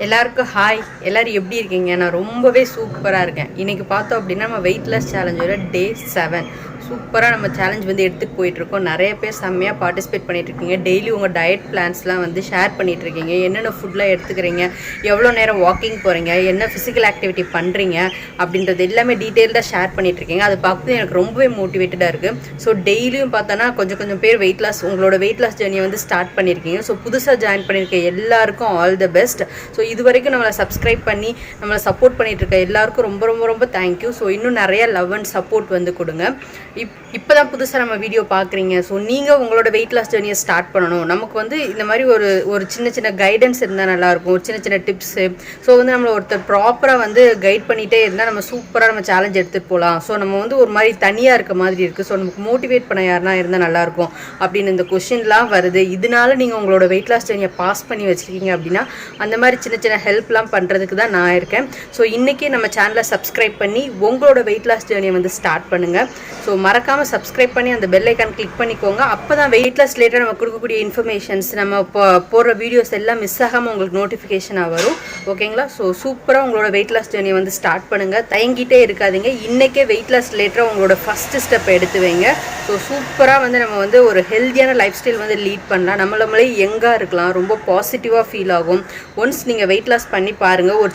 எல்லாருக்கும் ஹாய். எல்லோரும் எப்படி இருக்கீங்க? நான் ரொம்பவே சூப்பராக இருக்கேன். இன்றைக்கி பார்த்தோம் அப்படின்னா நம்ம வெயிட்லெஸ் சேலஞ்சோட டே 7 சூப்பராக நம்ம சேலஞ்ச் வந்து எடுத்துகிட்டு போயிட்டுருக்கோம். நிறைய பேர் செம்மையாக பார்ட்டிசிபேட் பண்ணிகிட்ருக்கீங்க. டெய்லி உங்கள் டயட் பிளான்ஸ்லாம் வந்து ஷேர் பண்ணிகிட்ருக்கீங்க. என்னென்ன ஃபுட்லாம் எடுத்துக்கிறீங்க, எவ்வளோ நேரம் வாக்கிங் போகிறீங்க, என்ன ஃபிசிக்கல் ஆக்டிவிட்டி பண்ணுறீங்க அப்படின்றது எல்லாமே டீட்டெயில்டாக ஷேர் பண்ணிகிட்ருக்கீங்க. அது பார்க்கும்போது எனக்கு ரொம்பவே மோட்டிவேட்டடாக இருக்குது. ஸோ டெய்லியும் பார்த்தோன்னா கொஞ்சம் பேர் உங்களோட வெயிட் லாஸ் ஜேர்னியை வந்து ஸ்டார்ட் பண்ணியிருக்கீங்க. ஸோ புதுசாக ஜாயின் பண்ணியிருக்க எல்லாருக்கும் ஆல் த பெஸ்ட். ஸோ இது வரைக்கும் நம்மளை சப்ஸ்கிரைப் பண்ணி நம்மளை சப்போர்ட் பண்ணிகிட்டு இருக்க எல்லாருக்கும் ரொம்ப தேங்க்யூ. ஸோ இன்னும் நிறைய லவ் அண்ட் சப்போர்ட் வந்து கொடுங்க. இப்போ தான் புதுசாக நம்ம வீடியோ பார்க்குறீங்க. ஸோ நீங்கள் உங்களோட வெயிட் லாஸ் ஜேர்னியை ஸ்டார்ட் பண்ணணும். நமக்கு வந்து இந்த மாதிரி ஒரு சின்ன கைடன்ஸ் இருந்தால் நல்லாயிருக்கும். ஒரு சின்ன டிப்ஸு. ஸோ வந்து நம்மளை ஒருத்தர் ப்ராப்பராக வந்து கைட் பண்ணிகிட்டே இருந்தால் நம்ம சூப்பராக நம்ம சேலஞ்ச் எடுத்துகிட்டு போகலாம். ஸோ நம்ம வந்து ஒரு மாதிரி தனியாக இருக்க மாதிரி இருக்குது. ஸோ நமக்கு மோட்டிவேட் பண்ண யாருனா இருந்தால் நல்லாயிருக்கும் அப்படின்னு இந்த கொஷின்லாம் வருது. இதனால நீங்கள் உங்களோட வெயிட் லாஸ் ஜேர்னியை பாஸ் பண்ணி வச்சுருக்கீங்க அப்படின்னா அந்த மாதிரி சின்ன ஹெல்ப்லாம் பண்ணுறதுக்கு தான் நான் இருக்கேன். ஸோ இன்றைக்கி நம்ம சேனலை சப்ஸ்கிரைப் பண்ணி உங்களோட வெயிட் லாஸ் ஜேர்னியை வந்து ஸ்டார்ட் பண்ணுங்கள். ஸோ மறக்காமல் சப்ஸ்கிரைப் பண்ணி அந்த பெல் ஐக்கான் கிளிக் பண்ணிக்கோங்க. அப்போ தான் வெயிட் லாஸ் ரிலேட்டட் நம்ம கொடுக்கக்கூடிய இன்ஃபர்மேஷன்ஸ், நம்ம போடுற வீடியோஸ் எல்லாம் மிஸ் ஆகாமல் உங்களுக்கு நோட்டிஃபிகேஷனாக வரும். ஓகேங்களா? ஸோ சூப்பராக உங்களோட வெயிட் லாஸ் ஜேர்னியை வந்து ஸ்டார்ட் பண்ணுங்கள். தயங்கிட்டே இருக்காதீங்க. இன்றைக்கே வெயிட் லாஸ் ரிலேட்டடாக உங்களோட ஃபஸ்ட்டு ஸ்டெப் எடுத்து வைங்க. ஸோ சூப்பராக வந்து நம்ம வந்து ஒரு ஹெல்த்தியான லைஃப் ஸ்டைல் வந்து லீட் பண்ணலாம். நம்மளே யங்காக இருக்கலாம். ரொம்ப பாசிட்டிவாக ஃபீல் ஆகும். ஒன்ஸ் நீங்கள் வெயிட் லாஸ் பண்ணி பாருங்கள். ஒரு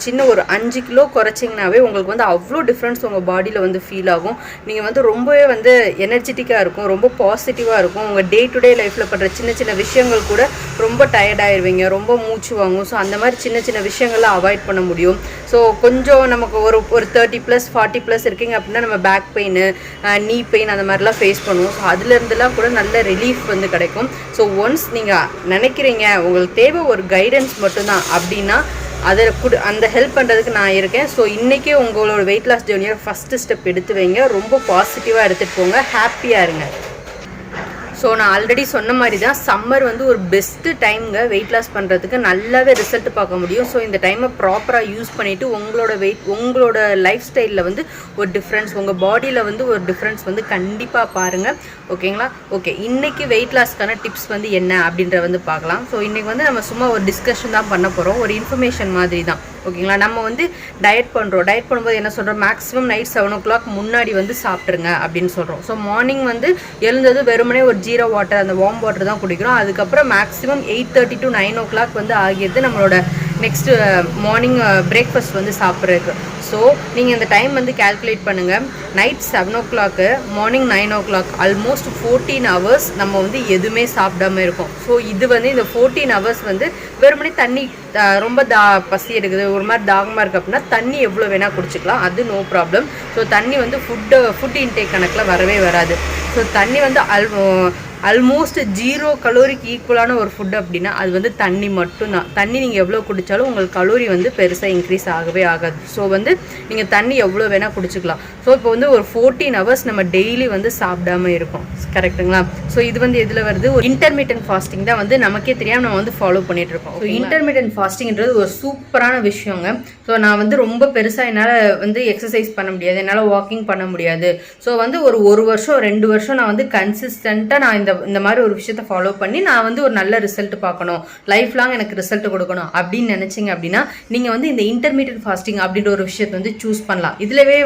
5 கிலோ குறைச்சிங்கனாவே உங்களுக்கு வந்து அவ்வளோ டிஃப்ரென்ஸ் உங்கள் பாடியில் வந்து ஃபீல் ஆகும். நீங்கள் வந்து ரொம்பவே வந்து எனர்ஜெட்டிக்காக இருக்கும். ரொம்ப பாசிட்டிவாக இருக்கும். உங்கள் டே டு டே லைஃப்பில் பண்ணுற சின்ன விஷயங்கள் கூட ரொம்ப டயர்டாயிருவீங்க. ரொம்ப மூச்சு வாங்கும். ஸோ அந்த மாதிரி சின்ன விஷயங்கள்லாம் அவாய்ட் பண்ண முடியும். ஸோ கொஞ்சம் நமக்கு ஒரு 30+ 40+ இருக்கீங்க அப்படின்னா நம்ம பேக் பெயின், நீ பெயின் அந்த மாதிரிலாம் ஃபேஸ் பண்ணுவோம். ஸோ அதுலேருந்துலாம் கூட நல்ல ரிலீஃப் வந்து கிடைக்கும். ஸோ ஒன்ஸ் நீங்கள் நினைக்கிறீங்க உங்களுக்கு தேவை ஒரு கைடன்ஸ் மட்டும்தான் அப்படின்னா அந்த ஹெல்ப் பண்ணுறதுக்கு நான் இருக்கேன். ஸோ இன்றைக்கே உங்களோட வெயிட் லாஸ் ஜேர்னியோட ஃபஸ்ட்டு ஸ்டெப் எடுத்து வைங்க. ரொம்ப பாசிட்டிவாக எடுத்துகிட்டு போங்க. ஹாப்பியாக இருங்க. ஸோ நான் ஆல்ரெடி சொன்ன மாதிரி தான் சம்மர் வந்து ஒரு பெஸ்ட்டு டைமுங்க வெயிட் லாஸ் பண்ணுறதுக்கு. நல்லாவே ரிசல்ட் பார்க்க முடியும். ஸோ இந்த டைமை ப்ராப்பராக யூஸ் பண்ணிவிட்டு உங்களோட லைஃப் ஸ்டைலில் வந்து ஒரு டிஃப்ரென்ஸ், உங்கள் பாடியில் வந்து ஒரு டிஃப்ரென்ஸ் வந்து கண்டிப்பாக பாருங்கள். ஓகேங்களா? ஓகே, இன்றைக்கி வெயிட் லாஸ்க்கான டிப்ஸ் வந்து என்ன அப்படின்ற வந்து பார்க்கலாம். ஸோ இன்றைக்கி வந்து நம்ம சும்மா ஒரு டிஸ்கஷன் தான் பண்ண போகிறோம். ஒரு இன்ஃபர்மேஷன் மாதிரி தான். ஓகேங்களா? நம்ம வந்து டயட் பண்ணும்போது என்ன சொல்கிறோம், மேக்ஸிமம் நைட் 7 o'clock முன்னாடி வந்து சாப்பிட்ருங்க அப்படின்னு சொல்கிறோம். ஸோ மார்னிங் வந்து எழுந்தது வெறுமனே ஒரு 0 வாட்டர், அந்த வார்ம் வாட்டர் தான் குடிக்கிறோம். அதுக்கப்புறம் மேக்ஸிமம் 8:30 to 9 o'clock வந்து ஆகியது நம்மளோட நெக்ஸ்ட்டு மார்னிங் பிரேக்ஃபாஸ்ட் வந்து சாப்பிட்றதுக்கு. ஸோ நீங்கள் இந்த டைம் வந்து கேல்குலேட் பண்ணுங்கள். Night 7 o'clock, morning 9 o'clock, almost 14 hours நம்ம வந்து எதுவுமே சாப்பிடாமல் இருக்கோம். ஸோ இது வந்து இந்த 14 hours வந்து வெறுமனே தண்ணி, ரொம்ப பசி எடுக்குது, ஒரு மாதிரி தாகமாக இருக்குது அப்படின்னா தண்ணி எவ்வளோ வேணால் குடிச்சிக்கலாம். அது நோ ப்ராப்ளம். ஸோ தண்ணி வந்து ஃபுட் இன்டேக் கணக்கில் வரவே வராது. ஸோ தண்ணி வந்து ஆல்மோஸ்ட் 0 கலோரிக்கு ஈக்குவலான ஒரு ஃபுட் அப்படின்னா அது வந்து தண்ணி மட்டும்தான். தண்ணி நீங்கள் எவ்வளோ குடித்தாலும் உங்களுக்கு கலோரி வந்து பெருசாக இன்க்ரீஸ் ஆகவே ஆகாது. ஸோ வந்து நீங்கள் தண்ணி எவ்வளோ வேணால் குடிச்சிக்கலாம். ஸோ இப்போ வந்து ஒரு 14 hours நம்ம டெய்லி வந்து சாப்பிடாமல் இருக்கோம். கரெக்டுங்களா? ஸோ இது வந்து எதில் வருது, ஒரு இன்டர்மீடியன்ட் ஃபாஸ்டிங் தான் வந்து நமக்கே தெரியாமல் நம்ம வந்து ஃபாலோ பண்ணிட்டு இருக்கோம். ஸோ இன்டர்மீடியன்ட் ஃபாஸ்டிங்கிறது ஒரு சூப்பரான விஷயங்க. ஸோ நான் வந்து ரொம்ப பெருசாக என்னால் வந்து எக்ஸசைஸ் பண்ண முடியாது, என்னால் வாக்கிங் பண்ண முடியாது. ஸோ வந்து ஒரு வருஷம் 2 வருஷம் நான் வந்து கன்சிஸ்டண்ட்டாக நான் இந்த மாதிரி ஒரு விஷயத்தை ஃபாலோ பண்ணி நான் வந்து ஒரு நல்ல ரிசல்ட் பார்க்கணும், லைஃப் லாங் எனக்கு ரிசல்ட் கொடுக்கணும் அப்படின்னு நினச்சிங்க அப்படின்னா நீங்கள் வந்து இந்த இன்டர்மீடியட் ஃபாஸ்டிங் அப்படின்ற ஒரு விஷயத்தை வந்து சூஸ் பண்ணலாம். இதுலேயே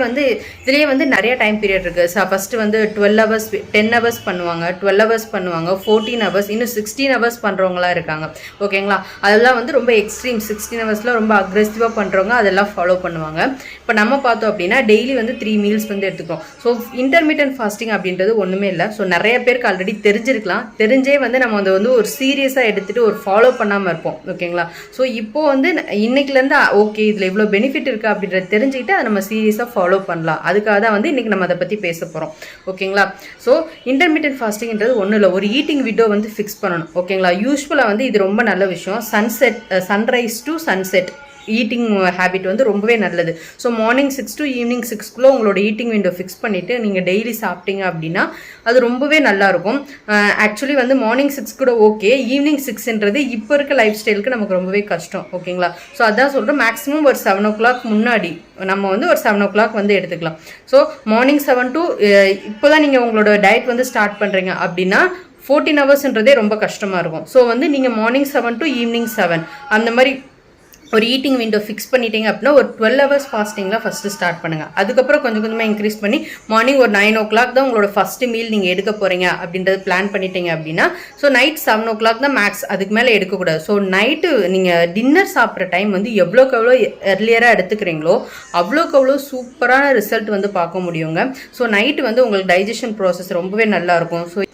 வந்து நிறைய டைம் பீரியட் இருக்குது. ஃபஸ்ட்டு வந்து 12 hours, 10 hours பண்ணுவாங்க, 12 hours பண்ணுவாங்க, 14 hours, இன்னும் 16 hours பண்ணுறவங்களாம் இருக்காங்க. ஓகேங்களா? அதெல்லாம் வந்து ரொம்ப எக்ஸ்ட்ரீம். 16 hours ரொம்ப அக்ரெசிவாக பண்ணுறவங்க அதெல்லாம் ஃபாலோ பண்ணுவாங்க. இப்போ நம்ம பார்த்தோம் அப்படின்னா டெய்லி வந்து 3 meals வந்து எடுத்துக்கிறோம். ஸோ இன்டர்மீடியன்ட் ஃபாஸ்டிங் அப்படின்றது ஒன்றுமே இல்லை. ஸோ நிறைய பேருக்கு ஆல்ரெடி தெரிஞ்சிருக்கலாம். தெரிஞ்சே வந்து நம்ம வந்து ஒரு சீரியஸாக எடுத்துகிட்டு ஒரு ஃபாலோ பண்ணாமல் இருப்போம். ஓகேங்களா? ஸோ இப்போது வந்து இன்னைக்குலேருந்து ஓகே இதில் இவ்வளோ பெனிஃபிட் இருக்குது அப்படின்றத தெரிஞ்சுக்கிட்டு அதை நம்ம சீரியஸாக ஃபாலோ பண்ணலாம். அதுக்காக தான் வந்து இன்றைக்கி நம்ம அதை பற்றி பேச போகிறோம். ஓகேங்களா? ஸோ இன்டர்மீடியன்ட் ஃபாஸ்டிங்ன்றது ஒன்றும் இல்லை, ஒரு ஈட்டிங் விண்டோ வந்து ஃபிக்ஸ் பண்ணணும். ஓகேங்களா? யூஸ்வலாக வந்து இது ரொம்ப நல்ல விஷயம். Sunrise to sunset eating habit வந்து ரொம்பவே நல்லது. ஸோ மார்னிங் 6 to ஈவினிங் 6 உங்களோட ஈட்டிங் விண்டோ ஃபிக்ஸ் பண்ணிவிட்டு நீங்கள் டெய்லி சாப்பிட்டீங்க அப்படின்னா அது ரொம்பவே நல்லாயிருக்கும். ஆக்சுவலி வந்து மார்னிங் 6 கூட ஓகே, ஈவினிங் 6ன்றது இப்போ இருக்க லைஃப் ஸ்டைலுக்கு நமக்கு ரொம்பவே கஷ்டம். ஓகேங்களா? ஸோ அதான் சொல்கிறேன், மேக்ஸிமம் ஒரு 7 o'clock முன்னாடி நம்ம வந்து ஒரு 7 o'clock வந்து எடுத்துக்கலாம். ஸோ மார்னிங் 7 to இப்போ தான் நீங்கள் உங்களோட டயட் வந்து ஸ்டார்ட் பண்ணுறீங்க அப்படின்னா 14 hours ரொம்ப கஷ்டமாக இருக்கும். ஸோ வந்து நீங்கள் மார்னிங் 7 to ஈவினிங் 7 அந்த மாதிரி ஒரு ஈட்டிங் விண்டோ ஃபிக்ஸ் பண்ணிட்டீங்க அப்படின்னா ஒரு 12 ஹவர்ஸ் ஃபாஸ்டிங்கில் ஃபஸ்ட்டு ஸ்டார்ட் பண்ணுங்கள். அதுக்கப்புறம் கொஞ்சம் கொஞ்சமாக இன்க்ரீஸ் பண்ணி மார்னிங் ஒரு 9 o'clock தான் உங்களோட ஃபஸ்ட்டு மீல் நீங்கள் எடுக்க போகிறீங்க அப்படின்றது பிளான் பண்ணிட்டீங்க அப்படின்னா ஸோ நைட் 7 o'clock தான் மேக்ஸ், அதுக்கு மேலே எடுக்கக்கூடாது. ஸோ நைட்டு நீங்கள் டின்னர் சாப்பிட்ற டைம் வந்து எவ்வளோக்கு எவ்வளோ எர்லியராக எடுத்துக்கிறீங்களோ அவ்வளோக்கு அவ்வளோ சூப்பரான ரிசல்ட் வந்து பார்க்க முடியுங்க. ஸோ நைட்டு வந்து உங்களுக்கு டைஜஷன் ப்ராசஸ் ரொம்பவே நல்லாயிருக்கும். ஸோ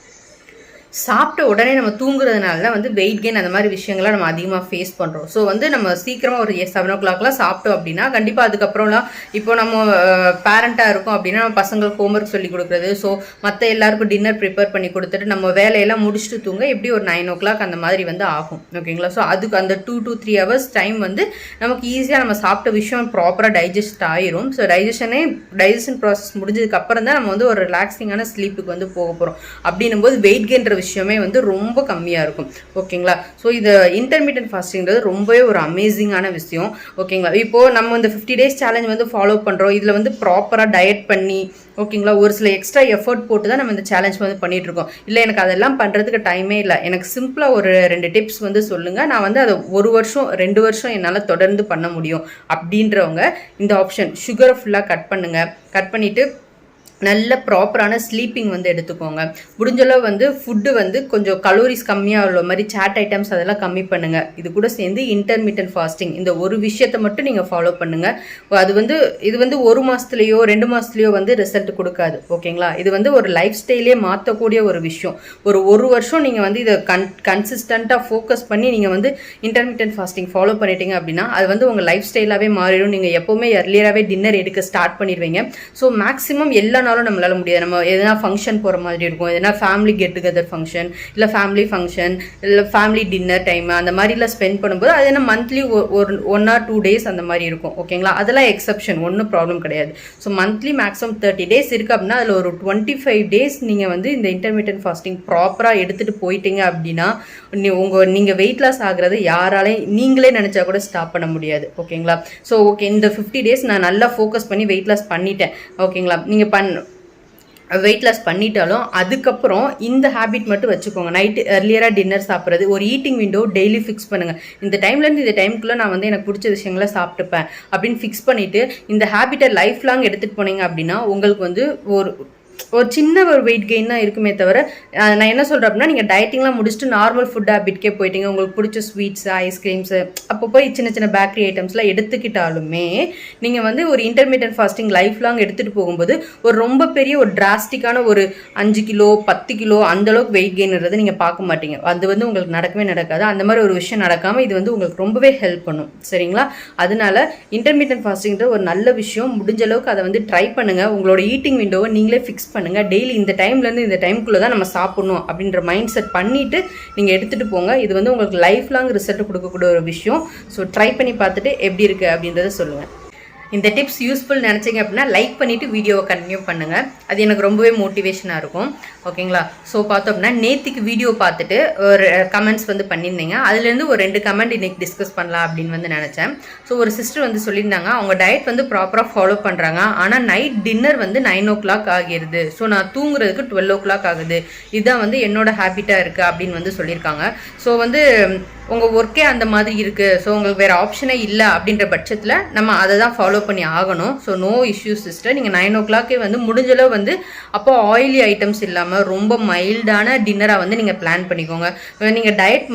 சாப்பிட்ட உடனே நம்ம தூங்குறதுனால தான் வந்து வெயிட் கெயின் அந்த மாதிரி விஷயங்கள்லாம் நம்ம அதிகமாக ஃபேஸ் பண்ணுறோம். ஸோ வந்து நம்ம சீக்கிரமாக ஒரு 7 o'clockலாம் சாப்பிட்டோம் அப்படின்னா கண்டிப்பாக அதுக்கப்புறம்லாம் இப்போ நம்ம பேரண்ட்டாக இருக்கோம் அப்படின்னா நம்ம பசங்களுக்கு ஹோம்ஒர்க் சொல்லி கொடுக்குறது, ஸோ மற்ற எல்லாருக்கும் டின்னர் ப்ரிப்பேர் பண்ணி கொடுத்துட்டு நம்ம வேலையெல்லாம் முடிச்சுட்டு தூங்க எப்படி ஒரு 9 o'clock அந்த மாதிரி வந்து ஆகும். ஓகேங்களா? ஸோ அதுக்கு அந்த 2 to 3 hours டைம் வந்து நமக்கு ஈஸியாக நம்ம சாப்பிட்ட விஷயம் ப்ராப்பராக டைஜஸ்ட் ஆயிரும். ஸோ டைஜஷன் ப்ராசஸ் முடிஞ்சதுக்கப்புறம் தான் நம்ம வந்து ஒரு ரிலாக்ஸிங்கான ஸ்லீப்புக்கு வந்து போக போகிறோம். அப்படின்னும் போது வெயிட் கெயின்ற விஷயமே வந்து ரொம்ப கம்மியாக இருக்கும். ஓகேங்களா? ஸோ இது இன்டர்மீடியன்ட் ஃபாஸ்டிங்கிறது ரொம்பவே ஒரு அமேசிங்கான விஷயம். ஓகேங்களா? இப்போது நம்ம இந்த 50 days சேலஞ்ச் வந்து ஃபாலோ பண்ணுறோம். இதில் வந்து ப்ராப்பராக டயட் பண்ணி ஓகேங்களா ஒரு சில எக்ஸ்ட்ரா எஃபர்ட் போட்டு தான் நம்ம இந்த சேலஞ்ச் வந்து பண்ணிட்டு இருக்கோம். இல்லை எனக்கு அதெல்லாம் பண்ணுறதுக்கு டைமே இல்லை, எனக்கு சிம்பிளாக ஒரு 2 டிப்ஸ் வந்து சொல்லுங்கள், நான் வந்து அதை 1 வருஷம் 2 வருஷம் என்னால் தொடர்ந்து பண்ண முடியும் அப்படின்றவங்க இந்த ஆப்ஷன் சுகரை ஃபுல்லாக கட் பண்ணுங்கள். கட் பண்ணிவிட்டு நல்ல ப்ராப்பரான ஸ்லீப்பிங் வந்து எடுத்துக்கோங்க. முடிஞ்சளவு வந்து ஃபுட்டு வந்து கொஞ்சம் கலோரிஸ் கம்மியாக உள்ள மாதிரி சாட் ஐட்டம்ஸ் அதெல்லாம் கம்மி பண்ணுங்கள். இது கூட சேர்ந்து இன்டர்மீடியன்ட் ஃபாஸ்டிங் இந்த ஒரு விஷயத்தை மட்டும் நீங்கள் ஃபாலோ பண்ணுங்கள். இது வந்து 1 மாதத்துலேயோ 2 மாதத்துலேயோ வந்து ரிசல்ட் கொடுக்காது. ஓகேங்களா? இது வந்து ஒரு லைஃப் ஸ்டைலே மாற்றக்கூடிய ஒரு விஷயம். ஒரு வருஷம் நீங்கள் வந்து இதை கன்சிஸ்டண்ட்டாக ஃபோக்கஸ் பண்ணி நீங்கள் வந்து இன்டர்மீடியன்ட் ஃபாஸ்டிங் ஃபாலோ பண்ணிட்டீங்க அப்படின்னா அது வந்து உங்கள் லைஃப் ஸ்டைலாகவே மாறிடும். நீங்கள் எப்போவுமே எர்லியராகவே டின்னர் எடுக்க ஸ்டார்ட் பண்ணிடுவீங்க. ஸோ மேக்ஸிமம் எல்லா நம்மளால முடியாது. நம்ம எதனா ஃபங்க்ஷன் போகிற மாதிரி இருக்கும், எதனா ஃபேமிலி கெட் டுகெதர் ஃபங்க்ஷன், இல்லை ஃபேமிலி ஃபங்க்ஷன், இல்லை ஃபேமிலி டின்னர் டைம் அந்த மாதிரிலாம் ஸ்பெண்ட் பண்ணும்போது அது என்ன மந்த்லி ஒரு 1 or 2 days அந்த மாதிரி இருக்கும். ஓகேங்களா? அதெல்லாம் எக்ஸப்ஷன், ஒன்றும் ப்ராப்ளம் கிடையாது. ஸோ மந்த்லி மேக்ஸிமம் 30 days இருக்குது அப்படின்னா அதில் ஒரு 25 days நீங்கள் வந்து இந்த இன்டர்மீடியன்ட் ஃபாஸ்டிங் ப்ராப்பராக எடுத்துகிட்டு போயிட்டீங்க அப்படின்னா நீங்கள் வெயிட் லாஸ் ஆகுறது யாராலையும் நீங்களே நினச்சா கூட ஸ்டாப் பண்ண முடியாது. ஓகேங்களா? ஸோ ஓகே இந்த 50 days நான் நல்லா ஃபோக்கஸ் பண்ணி வெயிட் லாஸ் பண்ணிட்டேன். ஓகேங்களா? நீங்கள் வெயிட் லாஸ் பண்ணிட்டாலும் அதுக்கப்புறம் இந்த ஹேபிட் மட்டும் வச்சுக்கோங்க. நைட்டு எர்லியராக டின்னர் சாப்பிட்றது, ஒரு ஈட்டிங் விண்டோ டெய்லி ஃபிக்ஸ் பண்ணுங்கள். இந்த டைம்லேருந்து இந்த டைமுக்குள்ளே நான் வந்து எனக்கு பிடிச்ச விஷயங்களை சாப்பிட்டுப்பேன் அப்படின்னு ஃபிக்ஸ் பண்ணிவிட்டு இந்த ஹேபிட்டை லைஃப் லாங் எடுத்துகிட்டு போனீங்க அப்படின்னா உங்களுக்கு வந்து ஒரு சின்ன ஒரு வெயிட் கெயின் தான் இருக்குமே தவிர நான் என்ன சொல்கிறேன் அப்படின்னா நீங்கள் டயட்டிங்லாம் முடிச்சுட்டு நார்மல் ஃபுட் ஹேபிட்கே போயிட்டீங்க, உங்களுக்கு பிடிச்ச ஸ்வீட்ஸ் ஐஸ்கிரீம்ஸு அப்போ போய் சின்ன சின்ன பேக்கரி ஐட்டம்ஸ்லாம் எடுத்துக்கிட்டாலுமே நீங்கள் வந்து ஒரு இன்டர்மீடியன்ட் ஃபாஸ்டிங் லைஃப் லாங் எடுத்துகிட்டு போகும்போது ஒரு ரொம்ப பெரிய ஒரு டிராஸ்டிக்கான ஒரு 5 கிலோ 10 கிலோ அந்தளவுக்கு வெயிட் கெயின்றது நீங்கள் பார்க்க மாட்டீங்க. அது வந்து உங்களுக்கு நடக்கவே நடக்காது. அந்த மாதிரி ஒரு விஷயம் நடக்காமல் இது வந்து உங்களுக்கு ரொம்பவே ஹெல்ப் பண்ணும். சரிங்களா? அதனால இன்டர்மீடியன்ட் ஃபாஸ்டிங்கிறது ஒரு நல்ல விஷயம். முடிஞ்ச அளவுக்கு அதை வந்து ட்ரை பண்ணுங்கள். உங்களோட ஈட்டிங் விண்டோவை நீங்களே ஃபிக்ஸ் பண்ணுங்க. டெய்லி இந்த டைம்லேருந்து இந்த டைமுக்குள்ளே தான் நம்ம சாப்பிடணும் அப்படின்ற மைண்ட் செட் பண்ணிவிட்டு நீங்கள் எடுத்துகிட்டு போங்க. இது வந்து உங்களுக்கு லைஃப் லாங் ரிசல்ட் கொடுக்கக்கூடிய ஒரு விஷயம். ஸோ ட்ரை பண்ணி பார்த்துட்டு எப்படி இருக்குது அப்படின்றத சொல்லுங்கள். இந்த டிப்ஸ் யூஸ்ஃபுல் நினச்சிங்க அப்படின்னா லைக் பண்ணிவிட்டு வீடியோவை கண்டினியூ பண்ணுங்கள். அது எனக்கு ரொம்பவே மோட்டிவேஷனாக இருக்கும். ஓகேங்களா? ஸோ பார்த்தோம் அப்படின்னா நேற்றுக்கு வீடியோ பார்த்துட்டு ஒரு கமெண்ட்ஸ் வந்து பண்ணியிருந்தீங்க. அதுலேருந்து ஒரு 2 கமெண்ட் இன்றைக்கி டிஸ்கஸ் பண்ணலாம் அப்படின்னு வந்து நினச்சேன். ஸோ ஒரு சிஸ்டர் வந்து சொல்லியிருந்தாங்க அவங்க டயட் வந்து ப்ராப்பராக ஃபாலோ பண்ணுறாங்க, ஆனால் நைட் டின்னர் வந்து 9 o'clock ஆகிடுது. ஸோ நான் தூங்குறதுக்கு 12 o'clock ஆகுது. இதுதான் வந்து என்னோட ஹேபிட்டாக இருக்குது அப்படின்னு வந்து சொல்லியிருக்காங்க. ஸோ வந்து உங்கள் ஒர்க்கே அந்த மாதிரி இருக்குது, ஸோ உங்களுக்கு வேறு ஆப்ஷனே இல்லை அப்படின்ற பட்சத்தில் நம்ம அதை தான் ஃபாலோ பண்ணி ஆகணும். So no issues sister. நீங்கள் 9 o'clock வந்து முடிஞ்சளவு வந்து அப்போ ஆயிலி ஐட்டம்ஸ் இல்லாமல் ரொம்ப மைல்டான டின்னராக வந்து நீங்கள் பிளான் பண்ணிக்கோங்க. நீங்கள் டயட்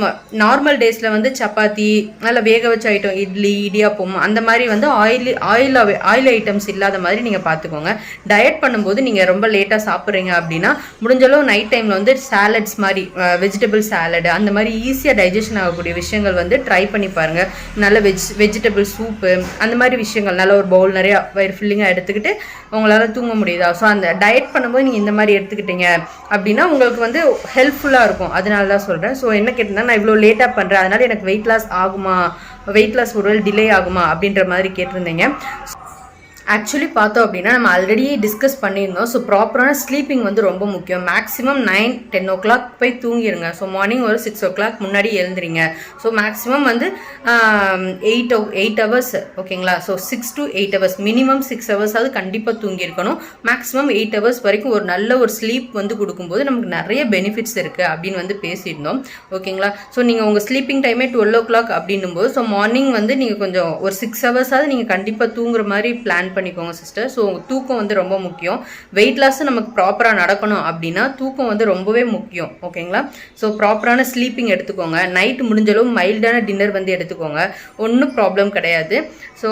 நார்மல் டேஸில் வந்து சப்பாத்தி நல்லா வேக வச்ச ஐட்டம் இட்லி இடியாப்பம் அந்த மாதிரி வந்து ஆயில் ஐட்டம்ஸ் இல்லாத மாதிரி நீங்கள் பார்த்துக்கோங்க. டயட் பண்ணும்போது நீங்கள் ரொம்ப லேட்டாக சாப்பிட்றீங்க அப்படின்னா முடிஞ்சளவு நைட் டைமில் வந்து சாலட்ஸ் மாதிரி வெஜிடபிள் சாலட் அந்த மாதிரி ஈஸியாக டைஜஷன் ஆகக்கூடிய விஷயங்கள் வந்து ட்ரை பண்ணி பாருங்கள். நல்ல வெஜிடபிள் சூப்பு அந்த மாதிரி விஷயங்கள் நல்ல ஒரு பவுல் நிறையா வயிறு ஃபில்லிங்காக எடுத்துக்கிட்டு உங்களால் தூங்க முடியுதா? ஸோ அந்த டயட் பண்ணும்போது நீங்கள் இந்த மாதிரி எடுத்துக்கிட்டீங்க அப்படின்னா உங்களுக்கு வந்து ஹெல்ப்ஃபுல்லாக இருக்கும். அதனால தான் சொல்கிறேன். ஸோ என்ன கேட்டிங்கன்னா நான் இவ்வளோ லேட்டாக பண்ணுறேன் அதனால் எனக்கு வெயிட் லாஸ் ஆகுமா, வெயிட் லாஸ் ஒரு டிலே ஆகுமா அப்படின்ற மாதிரி கேட்டிருந்தீங்க. ஆக்சுவலி பார்த்தோம் அப்படின்னா நம்ம ஆல்ரெடி டிஸ்கஸ் பண்ணியிருந்தோம். ஸோ ப்ராப்பரான ஸ்லீப்பிங் வந்து ரொம்ப முக்கியம். மேக்ஸிமம் 9-10 ஓ கிளாக் போய் தூங்கிடுங்க. ஸோ மார்னிங் ஒரு 6 ஓ கிளாக் முன்னாடி எழுந்துறீங்க. ஸோ மேக்ஸிமம் வந்து 8 ஹவர்ஸ் ஓகேங்களா. So 6 to 8 hours, minimum 6 hours அது கண்டிப்பாக தூங்கியிருக்கணும். மேக்ஸிமம் 8 ஹவர்ஸ் வரைக்கும் ஒரு நல்ல ஒரு ஸ்லீப் வந்து கொடுக்கும்போது நமக்கு நிறைய பெனிஃபிட்ஸ் இருக்குது அப்படின்னு வந்து பேசியிருந்தோம் ஓகேங்களா. ஸோ நீங்கள் உங்கள் ஸ்லீப்பிங் டைமே 12 ஓ கிளாக் அப்படின்னும் போது ஸோ மார்னிங் வந்து நீங்கள் கொஞ்சம் ஒரு 6 ஹவர்ஸாவது நீங்கள் கண்டிப்பாக தூங்குற மாதிரி பிளான் பண்ணிக்கோங்க சிஸ்டர். ஸோ தூக்கம் வந்து ரொம்ப முக்கியம். வெயிட் லாஸ் நமக்கு ப்ராப்பராக நடக்கணும் அப்படின்னா தூக்கம் வந்து ரொம்பவே முக்கியம் ஓகேங்களா. ஸோ ப்ராப்பரான ஸ்லீப்பிங் எடுத்துக்கோங்க. நைட் முடிஞ்சளவு மைல்டான டின்னர் வந்து எடுத்துக்கோங்க. ஒன்றும் ப்ராப்ளம் கிடையாது. ஸோ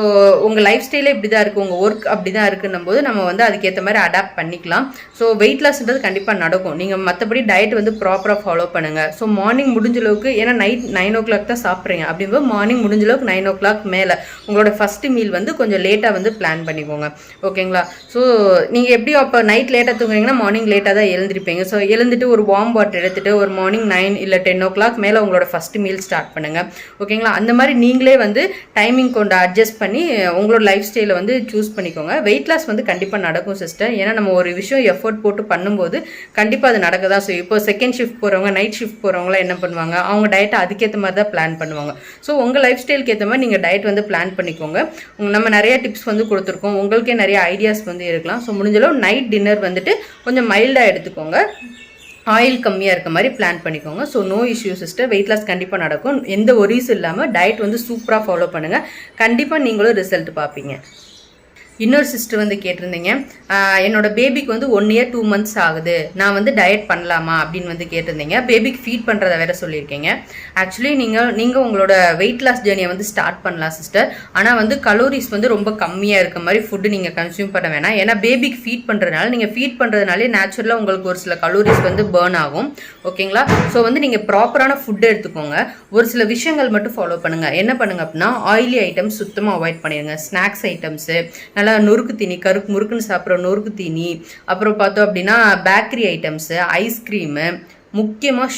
உங்கள் லைஃப் ஸ்டைலே இப்படி தான் இருக்குது, உங்கள் ஒர்க் அப்படி தான் இருக்குன்னும் போது நம்ம வந்து அதுக்கேற்ற மாதிரி அடாப்ட் பண்ணிக்கலாம். ஸோ வெயிட் லாஸ்ன்றது கண்டிப்பாக நடக்கும். நீங்கள் மற்றபடி டயட் வந்து ப்ராப்பராக ஃபாலோ பண்ணுங்கள். ஸோ மார்னிங் முடிஞ்சளவுக்கு, ஏன்னா நைட் 9 ஓ கிளாக் தான் சாப்பிட்றீங்க அப்படிங்கும்போது மார்னிங் முடிஞ்சளவுக்கு 9 ஓ கிளாக் மேலே உங்களோட ஃபஸ்ட்டு மீல் வந்து கொஞ்சம் லேட்டாக வந்து பிளான் பண்ணிக்கோங்க ஓகேங்களா. ஸோ நீங்கள் எப்படி அப்போ நைட் லேட்டாக தூங்குறீங்கன்னா மார்னிங் லேட்டாக தான் எழுந்திருப்பீங்க. ஸோ எழுந்துட்டு ஒரு வார்ம் வாட்டர் எடுத்துகிட்டு ஒரு மார்னிங் 9 இல்லை 10 ஓ கிளாக் மேலே உங்களோட ஃபஸ்ட்டு மீல் ஸ்டார்ட் பண்ணுங்கள் ஓகேங்களா. அந்த மாதிரி நீங்களே வந்து டைமிங் கொண்டு அட்ஜஸ்ட் பண்ணி உங்களோட லைஃப் ஸ்டைலை வந்து சூஸ் பண்ணிக்கோங்க. வெயிட் லாஸ் வந்து கண்டிப்பாக நடக்கும் சிஸ்டர். ஏன்னா நம்ம ஒரு விஷயம் எஃபோர்ட் போட்டு பண்ணும்போது கண்டிப்பாக அது நடக்குதா. ஸோ இப்போ செகண்ட் ஷிஃப்ட் போகிறவங்க, நைட் ஷிஃப்ட் போகிறவங்களாம் என்ன பண்ணுவாங்க, அவங்க டயட்டை அதுக்கேற்ற மாதிரி தான் பிளான் பண்ணுவாங்க. ஸோ உங்கள் லைஃப் ஸ்டைலுக்கு ஏற்ற மாதிரி நீங்கள் டயட் வந்து பிளான் பண்ணிக்கோங்க. நம்ம நிறைய டிப்ஸ் வந்து கொடுத்துருக்கோம். உங்களுக்கே நிறைய ஐடியாஸ் வந்து இருக்கலாம். ஸோ முடிஞ்சளவு நைட் டின்னர் வந்துட்டு கொஞ்சம் மைல்டாக எடுத்துக்கோங்க. ஆயில் கம்மியாக இருக்க மாதிரி பிளான் பண்ணிக்கோங்க. So no issue sister. Weight loss கண்டிப்பாக நடக்கும். எந்த ஒரீஸ் இல்லாமல் டயட் வந்து சூப்பராக ஃபாலோ பண்ணுங்கள். கண்டிப்பாக நீங்களும் ரிசல்ட் பார்ப்பீங்க. இன்னொரு சிஸ்டர் வந்து கேட்டிருந்தீங்க, என்னோட பேபிக்கு வந்து 1 year 2 months ஆகுது, நான் வந்து டயட் பண்ணலாமா அப்படின்னு வந்து கேட்டிருந்தீங்க. பேபிக்கு ஃபீட் பண்ணுறத வேற சொல்லியிருக்கீங்க. ஆக்சுவலி நீங்கள் உங்களோட வெயிட் லாஸ் ஜேர்னியை வந்து ஸ்டார்ட் பண்ணலாம் சிஸ்டர். ஆனால் வந்து கலோரிஸ் வந்து ரொம்ப கம்மியாக இருக்க மாதிரி ஃபுட்டு நீங்கள் கன்சியூம் பண்ண வேணாம். ஏன்னா பேபிக்கு ஃபீட் பண்ணுறதுனால, நீங்கள் ஃபீட் பண்ணுறதுனாலே நேச்சுரலாக உங்களுக்கு ஒரு சில கலோரிஸ் வந்து பேர்ன் ஆகும் ஓகேங்களா. ஸோ வந்து நீங்கள் ப்ராப்பரான ஃபுட்டு எடுத்துக்கோங்க. ஒரு சில விஷயங்கள் மட்டும் ஃபாலோ பண்ணுங்கள். என்ன பண்ணுங்க அப்படின்னா, ஆயிலி ஐட்டம்ஸ் சுத்தமாக அவாய்ட் பண்ணிடுங்க. ஸ்நாக்ஸ் ஐட்டம்ஸு, நல்லா நொறுக்கு தீனி, முறுக்குன்னு சாப்பிட்ற நொறுக்கு தீனி, அப்புறம் பார்த்தோம் அப்படின்னா பேக்கரி ஐட்டம்ஸு, ஐஸ்கிரீமு, முக்கியமாக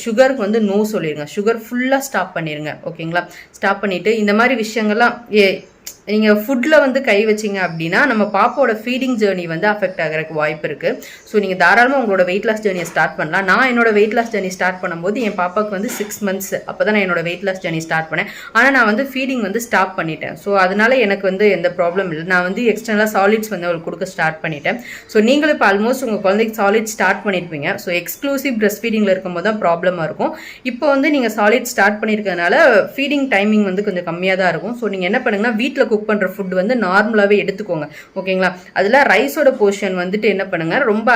சுகருக்கு வந்து நோ சொல்லிடுங்க. சுகர் ஃபுல்லாக ஸ்டாப் பண்ணிடுங்க ஓகேங்களா. ஸ்டாப் பண்ணிவிட்டு இந்த மாதிரி விஷயங்கள்லாம் நீங்கள் ஃபுட்டில் வந்து கை வச்சிங்க அப்படின்னா நம்ம பாப்பாவோட ஃபீடிங் ஜேர்னி வந்து அஃபெக்ட் ஆகிறதுக்கு வாய்ப்பு இருக்குது. ஸோ நீங்கள் தாராளமாக உங்களோட வெயிட் லாஸ் ஜேர்னியை ஸ்டார்ட் பண்ணலாம். நான் என்னோட வெயிட் லாஸ் ஜேர்னி ஸ்டார்ட் பண்ணும்போது என் பாப்பாவுக்கு வந்து 6 months அப்போ தான் நான் என்னோட வெயிட் லாஸ் ஜேர்னி ஸ்டார்ட் பண்ணேன். ஆனால் நான் வந்து ஃபீடிங் வந்து ஸ்டாப் பண்ணிட்டேன். ஸோ அதனால எனக்கு வந்து எந்த ப்ராப்ளம் இல்லை. நான் வந்து எக்ஸ்டர்னலாக சாலிட்ஸ் வந்து அவளுக்கு கொடுக்க ஸ்டார்ட் பண்ணிட்டேன். ஸோ நீங்களும் இப்போ ஆல்மோஸ்ட் உங்கள் குழந்தைக்கு சாலிட் ஸ்டார்ட் பண்ணியிருப்பீங்க. ஸோ எக்ஸ்க்ளூசிவ் பிரஸ்ட் ஃபீடிங்கில் இருக்கும்போது தான் ப்ராப்ளமாக இருக்கும். இப்போ வந்து நீங்கள் சாலிட் ஸ்டார்ட் பண்ணியிருக்கிறதுனால ஃபீடிங் டைமிங் வந்து கொஞ்சம் கம்மியாக தான் இருக்கும். ஸோ நீங்கள் என்ன பண்ணுங்கன்னா, வீட்டில் குக் பண்ணுற ஃபுட் வந்து நார்மலாகவே எடுத்துக்கோங்க ஓகேங்களா. அதில் ரைஸோட போர்ஷன் வந்துட்டு என்ன பண்ணுங்க, ரொம்ப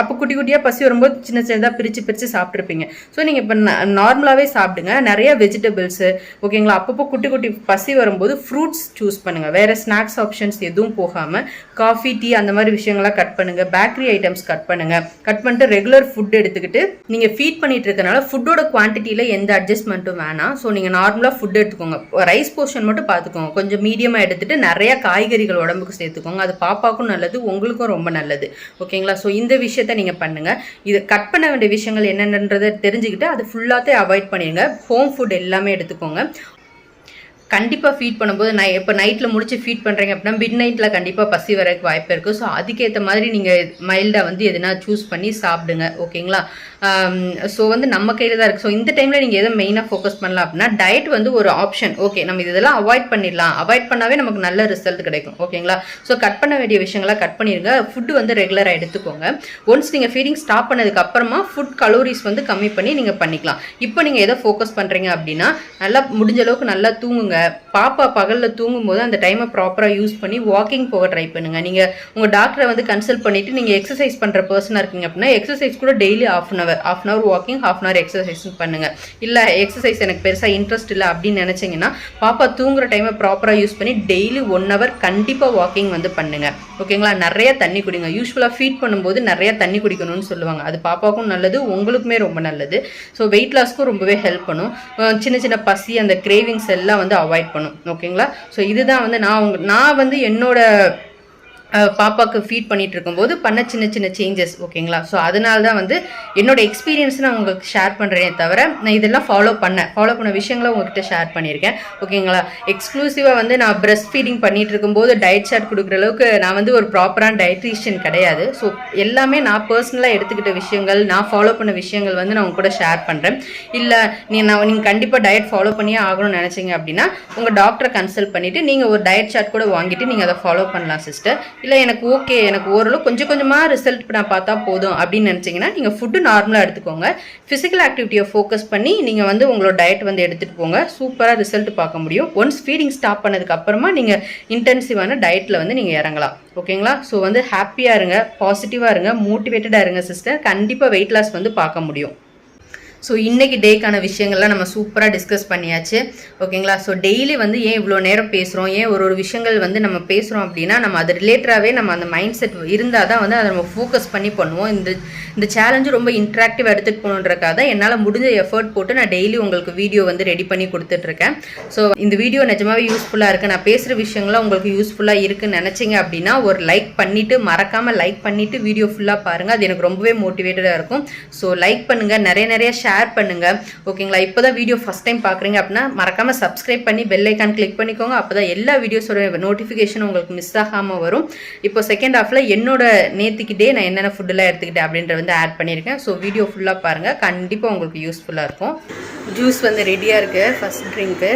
அப்போ குட்டி குட்டியாக பசி வரும்போது சின்ன சின்னதாக பிரித்து சாப்பிட்ருப்பீங்க. ஸோ நீங்கள் இப்போ நார்மலாகவே சாப்பிடுங்க. நிறைய வெஜிடபிள்ஸு ஓகேங்களா. அப்பப்போ குட்டி குட்டி பசி வரும்போது ஃப்ரூட்ஸ் சூஸ் பண்ணுங்கள். வேறு ஸ்நாக்ஸ் ஆப்ஷன்ஸ் எதுவும் போகாமல் காஃபி, டீ அந்த மாதிரி விஷயங்கள்லாம் கட் பண்ணுங்கள். பேக்கரி ஐட்டம்ஸ் கட் பண்ணுங்கள். கட் பண்ணிட்டு ரெகுலர் ஃபுட் எடுத்துக்கிட்டு நீங்கள் ஃபீட் பண்ணிட்டு இருக்கனால ஃபுட்டோட குவான்டிட்டியில் எந்த அட்ஜஸ்ட்மெண்ட்டும் வேணாம். ஸோ நீங்கள் நார்மலாக ஃபுட் எடுத்துக்கோங்க. ரைஸ் போர்ஷன் மட்டும் பார்த்துக்கோங்க. கொஞ்சம் மீடியமாக எடுத்துகிட்டு நிறைய காய்கறிகள் உடம்புக்கு சேர்த்துக்கோங்க. அது பாப்பாக்கும் நல்லது, உங்களுக்கும் ரொம்ப நல்லது ஓகேங்களா. ஸோ இந்த விஷயத்தை நீங்கள் பண்ணுங்க. இது கட் பண்ண வேண்டிய விஷயங்கள் என்னென்னன்றதை தெரிஞ்சுக்கிட்டு அது ஃபுல்லாத்தையும் அவாய்ட் பண்ணிடுங்க. ஹோம் ஃபுட் எல்லாமே எடுத்துக்கோங்க. கண்டிப்பாக ஃபீட் பண்ணும்போது இப்போ நைட்டில் முடிச்சு ஃபீட் பண்ணுறீங்க அப்படின்னா மிட் நைட்டில் கண்டிப்பாக பசி வரக்கு வாய்ப்பு இருக்குது. ஸோ அதுக்கேற்ற மாதிரி நீங்கள் மைல்டாக வந்து எதுனா சூஸ் பண்ணி சாப்பிடுங்க ஓகேங்களா. ஸோ வந்து நம்ம கையில் தான் இருக்குது. ஸோ இந்த டைமில் நீங்கள் எதை மெயினாக ஃபோக்கஸ் பண்ணலாம் அப்படின்னா, டயட் வந்து ஒரு ஆப்ஷன். ஓகே, நம்ம இதெல்லாம் அவாய்ட் பண்ணிடலாம். அவாய்ட் பண்ணாவே நமக்கு நல்ல ரிசல்ட் கிடைக்கும் ஓகேங்களா. ஸோ கட் பண்ண வேண்டிய விஷயங்களாக கட் பண்ணிடுங்க. ஃபுட்டு வந்து ரெகுலராக எடுத்துக்கோங்க. ஒன்ஸ் நீங்கள் ஃபீடிங் ஸ்டாப் பண்ணதுக்கு அப்புறமா ஃபுட் கலோரிஸ் வந்து கம்மி பண்ணி நீங்கள் பண்ணிக்கலாம். இப்போ நீங்கள் எதை ஃபோக்கஸ் பண்ணுறீங்க அப்படின்னா, நல்லா முடிஞ்ச அளவுக்கு நல்லா தூங்குங்க. பாப்பா பகலில் தூங்கும்போது அந்த டைமை ப்ராப்பராக யூஸ் பண்ணி வாக்கிங் போக ட்ரை பண்ணுங்கள். நீங்கள் உங்கள் டாக்டரை வந்து கன்சல்ட் பண்ணிவிட்டு நீங்கள் எக்ஸசைஸ் பண்ணுற பர்சனாக இருக்கீங்க அப்படின்னா எக்ஸசைஸ் கூட daily half an hour walking, half an hour exercise பண்ணுங்கள். இல்லை எக்ஸசைஸ் எனக்கு பெருசாக இன்ட்ரெஸ்ட் இல்லை அப்படின்னு நினச்சிங்கன்னா பாப்பா தூங்குற டைமை ப்ராப்பராக யூஸ் பண்ணி டெய்லி 1 hour கண்டிப்பாக வாக்கிங் வந்து பண்ணுங்கள் ஓகேங்களா. நிறைய தண்ணி குடிங்க. யூஸ்வலாக ஃபீட் பண்ணும்போது நிறைய தண்ணி குடிக்கணும்னு சொல்லுவாங்க. அது பாப்பாவுக்கும் நல்லது, உங்களுக்குமே ரொம்ப நல்லது. ஸோ வெயிட் லாஸ்க்கும் ரொம்பவே ஹெல்ப் பண்ணும். சின்ன சின்ன பசி, அந்த கிரேவிங்ஸ் எல்லாம் வந்து அவாய்ட் பண்ணும் ஓகேங்களா. ஸோ இதுதான் வந்து நான் வந்து என்னோட பாப்பாவுக்கு ஃபீட் பண்ணிட்டு இருக்கும்போது பண்ண சின்ன சின்ன சேஞ்சஸ். ஓகேங்களா? ஸோ அதனால தான் வந்து என்னோட எக்ஸ்பீரியன்ஸ் நான் உங்களுக்கு ஷேர் பண்ணுறேனே தவிர நான் இதெல்லாம் ஃபாலோ பண்ண விஷயங்களை உங்ககிட்ட ஷேர் பண்ணியிருக்கேன். ஓகேங்களா? எக்ஸ்க்ளூசிவாக வந்து நான் பிரஸ்ட் ஃபீடிங் பண்ணிட்டு இருக்கும்போது டயட் சார்ட் கொடுக்குற அளவுக்கு நான் வந்து ஒரு ப்ராப்பரான டயட்ரிஷியன் கிடையாது. ஸோ எல்லாமே நான் பர்சனலாக எடுத்துக்கிட்ட விஷயங்கள், நான் ஃபாலோ பண்ண விஷயங்கள் வந்து நான் உங்க கூட ஷேர் பண்ணுறேன். இல்லை நீங்கள் கண்டிப்பாக டயட் ஃபாலோ பண்ணியே ஆகணும்னு நினச்சிங்க அப்படின்னா உங்கள் டாக்டரை கன்சல்ட் பண்ணிவிட்டு நீங்கள் ஒரு டயட் சார்ட் கூட வாங்கிட்டு நீங்கள் அதை ஃபாலோ பண்ணலாம் சிஸ்டர். இல்லை எனக்கு ஓரளவு கொஞ்சம் கொஞ்சமாக ரிசல்ட் நான் பார்த்தா போதும் அப்படின்னு நினச்சிங்கன்னா நீங்கள் ஃபுட்டு நார்மலாக எடுத்துக்கோங்க. ஃபிசிக்கல் ஆக்டிவிட்டியை ஃபோக்கஸ் பண்ணி நீங்கள் வந்து உங்களோட டயட் வந்து எடுத்துகிட்டு போங்க. சூப்பராக ரிசல்ட் பார்க்க முடியும். ஒன்ஸ் ஃபீடிங் ஸ்டாப் பண்ணதுக்கு அப்புறமா நீங்கள் இன்டென்சிவான டயட்டில் வந்து நீங்கள் இறங்கலாம். ஓகேங்களா? ஸோ வந்து ஹாப்பியாக இருங்க, பாசிட்டிவாக இருங்க, மோட்டிவேட்டடாக இருங்க சிஸ்டர். கண்டிப்பாக வெயிட் லாஸ் வந்து பார்க்க முடியும். ஸோ இன்றைக்கி டேக்கான விஷயங்கள்லாம் நம்ம சூப்பராக டிஸ்கஸ் பண்ணியாச்சு. ஓகேங்களா? ஸோ டெய்லி வந்து ஏன் இவ்வளோ நேரம் பேசுகிறோம், ஏன் ஒரு விஷயங்கள் வந்து நம்ம பேசுகிறோம் அப்படின்னா நம்ம அது ரிலேட்டடாகவே நம்ம அந்த மைண்ட் செட் இருந்தால் தான் வந்து அதை நம்ம ஃபோக்கஸ் பண்ணி பண்ணுவோம். இந்த சேலஞ்சு ரொம்ப இன்ட்ராக்டிவாக எடுத்துகிட்டு போகணுன்றக்காக தான் என்னால் முடிஞ்ச எஃபர்ட் போட்டு நான் டெய்லி உங்களுக்கு வீடியோ வந்து ரெடி பண்ணி கொடுத்துட்ருக்கேன். ஸோ இந்த வீடியோ நிஜமாவே யூஸ்ஃபுல்லாக இருக்குது. நான் பேசுகிற விஷயங்கள்லாம் உங்களுக்கு யூஸ்ஃபுல்லாக இருக்குன்னு நினச்சிங்க அப்படின்னா ஒரு லைக் பண்ணிவிட்டு, மறக்காமல் லைக் பண்ணிவிட்டு வீடியோ ஃபுல்லாக பாருங்கள். அது எனக்கு ரொம்பவே மோட்டிவேட்டடாக இருக்கும். ஸோ லைக் பண்ணுங்கள், நிறைய ஷேர் பண்ணுங்க. ஓகேங்களா? இப்போதான் வீடியோ ஃபர்ஸ்ட் டைம் பார்க்குறீங்க அப்படின்னா மறக்காம சப்ஸ்கிரைப் பண்ணி பெல் ஐக்கான் கிளிக் பண்ணிக்கோங்க. அப்போதான் எல்லா வீடியோஸோட நோட்டிஃபிகேஷன் உங்களுக்கு மிஸ் ஆகாமல் வரும். இப்போ செகண்ட் ஹாஃப்ல என்னோட நேற்றுக்கிட்டே நான் என்னென்ன ஃபுட்டெல்லாம் எடுத்துக்கிட்டேன் அப்படின்ற வந்து ஆட் பண்ணியிருக்கேன். ஸோ வீடியோ ஃபுல்லாக பாருங்க, கண்டிப்பாக உங்களுக்கு யூஸ்ஃபுல்லாக இருக்கும். ஜூஸ் வந்து ரெடியாக இருக்கு. ஃபர்ஸ்ட் ட்ரிங்க்கு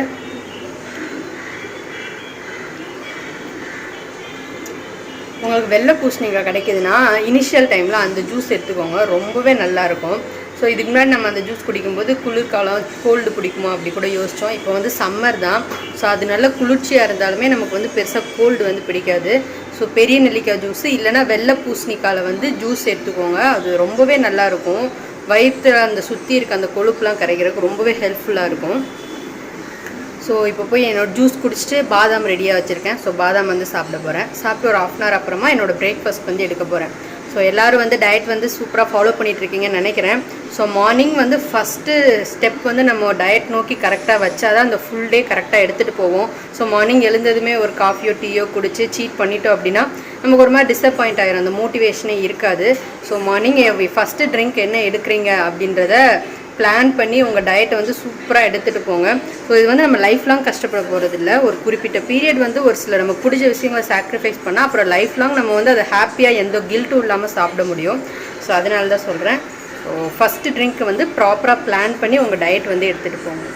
உங்களுக்கு வெள்ளை பூசணிக்காய் கிடைக்குதுன்னா இனிஷியல் டைமில் அந்த ஜூஸ் எடுத்துக்கோங்க, ரொம்பவே நல்லாயிருக்கும். ஸோ இதுக்கு முன்னாடி நம்ம அந்த ஜூஸ் குடிக்கும்போது குளிர்காலம் கோல்டு பிடிக்குமா அப்படி கூட யோசித்தோம். இப்போ வந்து சம்மர் தான். ஸோ அது நல்ல குளிர்ச்சியாக இருந்தாலுமே நமக்கு வந்து பெருசாக கோல்டு வந்து பிடிக்காது. ஸோ பெரிய நெல்லிக்காய் ஜூஸு இல்லைனா வெள்ளை பூசணிக்காயில் வந்து ஜூஸ் எடுத்துக்கோங்க. அது ரொம்பவே நல்லாயிருக்கும். வயிற்றுல அந்த சுற்றி இருக்க அந்த கொழுப்புலாம் கரைக்கிறதுக்கு ரொம்பவே ஹெல்ப்ஃபுல்லாக இருக்கும். ஸோ இப்போ போய் என்னோடய ஜூஸ் குடிச்சிட்டு பாதாம் ரெடியாக வச்சுருக்கேன். ஸோ பாதாம் வந்து சாப்பிட போகிறேன். சாப்பிட்டு ஒரு 1/2 hour அப்புறமா என்னோடய பிரேக்ஃபாஸ்ட் வந்து எடுக்க போகிறேன். ஸோ எல்லோரும் வந்து டயட் வந்து சூப்பராக ஃபாலோ பண்ணிகிட்ருக்கீங்கன்னு நினைக்கிறேன். ஸோ மார்னிங் வந்து ஃபஸ்ட்டு ஸ்டெப் வந்து நம்ம டயட் நோக்கி கரெக்டாக வச்சா தான் அந்த ஃபுல் டே கரெக்டாக எடுத்துகிட்டு போவோம். ஸோ மார்னிங் எழுந்ததுமே ஒரு காஃபியோ டீயோ குடிச்சு சீட் பண்ணிட்டோம் அப்படின்னா நமக்கு ஒரு மாதிரி டிசப்பாயிண்ட் ஆகிரும், அந்த மோட்டிவேஷனே இருக்காது. ஸோ மார்னிங் ஃபஸ்ட்டு ட்ரிங்க் என்ன எடுக்கிறீங்க அப்படின்றத பிளான் பண்ணி உங்கள் டயட்டை வந்து சூப்பராக எடுத்துகிட்டு போங்க. ஸோ இது வந்து நம்ம லைஃப் லாங் கஷ்டப்பட போகிறதில்ல. ஒரு குறிப்பிட்ட பீரியட் வந்து ஒரு சில நம்ம பிடிச்ச விஷயங்களை சாக்ரிஃபைஸ் பண்ணால் அப்புறம் லைஃப் லாங் நம்ம வந்து அதை ஹாப்பியாக எந்த கில்ட்டும் இல்லாமல் சாப்பிட முடியும். ஸோ அதனால தான் சொல்கிறேன். ஸோ ஃபஸ்ட்டு ட்ரிங்க் வந்து ப்ராப்பராக பிளான் பண்ணி உங்கள் டயட் வந்து எடுத்துகிட்டு போங்க.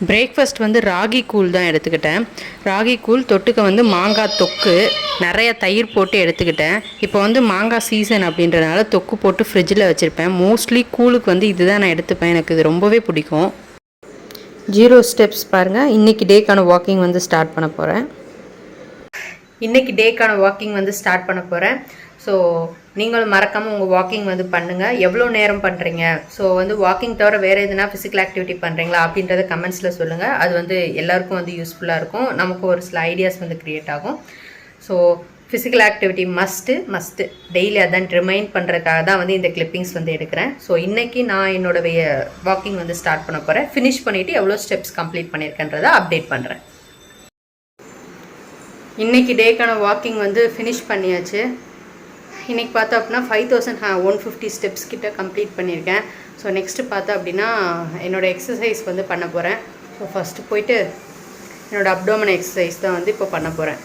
பிரேக்ஃபாஸ்ட் வந்து ராகி கூழ் தான் எடுத்துக்கிட்டேன். ராகி கூழ் தொட்டுக்க வந்து மாங்காய் தொக்கு, நிறைய தயிர் போட்டு எடுத்துக்கிட்டேன். இப்போ வந்து மாங்காய் சீசன் அப்படின்றதுனால தொக்கு போட்டு ஃப்ரிட்ஜில் வச்சுருப்பேன். மோஸ்ட்லி கூழுக்கு வந்து இதுதான் நான் எடுத்துப்பேன். எனக்கு இது ரொம்பவே பிடிக்கும். 0 ஸ்டெப்ஸ் பாருங்கள். இன்றைக்கி டேக்கான வாக்கிங் வந்து ஸ்டார்ட் பண்ண போகிறேன். ஸோ நீங்களும் மறக்காமல் உங்கள் வாக்கிங் வந்து பண்ணுங்கள். எவ்வளோ நேரம் பண்ணுறீங்க, ஸோ வந்து வாக்கிங் தவிர வேறு எதுனா ஃபிசிக்கல் ஆக்டிவிட்டி பண்ணுறீங்களா அப்படின்றத கமெண்ட்ஸில் சொல்லுங்கள். அது வந்து எல்லாருக்கும் வந்து யூஸ்ஃபுல்லாக இருக்கும். நமக்கு ஒரு சில ஐடியாஸ் வந்து க்ரியேட் ஆகும். So physical activity must daily அதான் ரிமைண்ட் பண்ணுறதுக்காக தான் வந்து இந்த கிளிப்பிங்ஸ் வந்து எடுக்கிறேன். ஸோ இன்றைக்கி நான் என்னோடய வாக்கிங் வந்து ஸ்டார்ட் பண்ண போகிறேன். ஃபினிஷ் பண்ணிவிட்டு எவ்வளோ ஸ்டெப்ஸ் கம்ப்ளீட் பண்ணியிருக்கேன்றதை அப்டேட் பண்ணுறேன். இன்றைக்கி டேக்கான வாக்கிங் வந்து ஃபினிஷ் பண்ணியாச்சு. இன்றைக்கி பார்த்தோம் அப்படின்னா 5150 ஸ்டெப்ஸ் கிட்ட கம்ப்ளீட் பண்ணியிருக்கேன். ஸோ நெக்ஸ்ட்டு பார்த்தோம் அப்படின்னா என்னோடய எக்ஸசைஸ் வந்து பண்ண போகிறேன். ஸோ ஃபஸ்ட்டு போயிட்டு என்னோடய அப்டோமன் எக்ஸசைஸ் தான் வந்து இப்போ பண்ண போகிறேன்.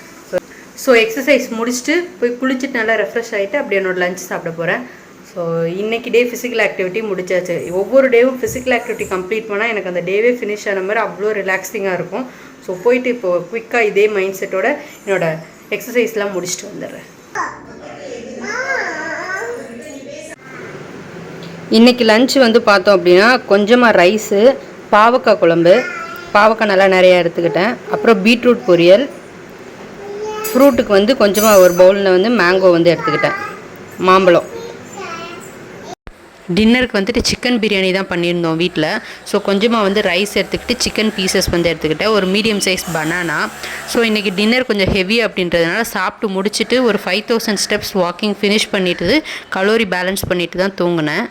ஸோ எக்ஸசைஸ் முடிச்சுட்டு போய் குளிச்சுட்டு நல்லா ரெஃப்ரெஷ் ஆகிட்டு அப்படி என்னோடய லஞ்ச் சாப்பிட போகிறேன். ஸோ இன்றைக்கி டே ஃபிசிக்கல் ஆக்டிவிட்டி முடிச்சாச்சு. ஒவ்வொரு டேவும் ஃபிசிக்கல் ஆக்டிவிட்டி கம்ப்ளீட் பண்ணால் எனக்கு அந்த டேவே ஃபினிஷ் ஆன மாதிரி அவ்வளோ ரிலாக்ஸிங்காக இருக்கும். ஸோ போயிட்டு இப்போது குயிக்காக இதே மைண்ட் செட்டோட என்னோடய எக்ஸசைஸ்லாம் முடிச்சுட்டு வந்துடுறேன். இன்றைக்கி லன்ச் வந்து பார்த்தோம் அப்படின்னா கொஞ்சமாக ரைஸு, பாவக்காய் குழம்பு, பாவக்காய் நல்லா நிறையா எடுத்துக்கிட்டேன். அப்புறம் பீட்ரூட் பொரியல், ஃப்ரூட்டுக்கு வந்து கொஞ்சமாக ஒரு பவுலில் வந்து மேங்கோ வந்து எடுத்துக்கிட்டேன், மாம்பழம். டின்னருக்கு வந்துட்டு சிக்கன் பிரியாணி தான் பண்ணியிருந்தோம் வீட்டில். ஸோ கொஞ்சமாக வந்து ரைஸ் எடுத்துக்கிட்டு சிக்கன் பீசஸ் வந்து எடுத்துக்கிட்டேன், ஒரு மீடியம் சைஸ் பனானா. ஸோ இன்றைக்கி டின்னர் கொஞ்சம் ஹெவி அப்படின்றதுனால சாப்பிட்டு முடிச்சுட்டு ஒரு 5000 ஸ்டெப்ஸ் வாக்கிங் ஃபினிஷ் பண்ணிவிட்டு கலோரி பேலன்ஸ் பண்ணிவிட்டு தான் தூங்கினேன்.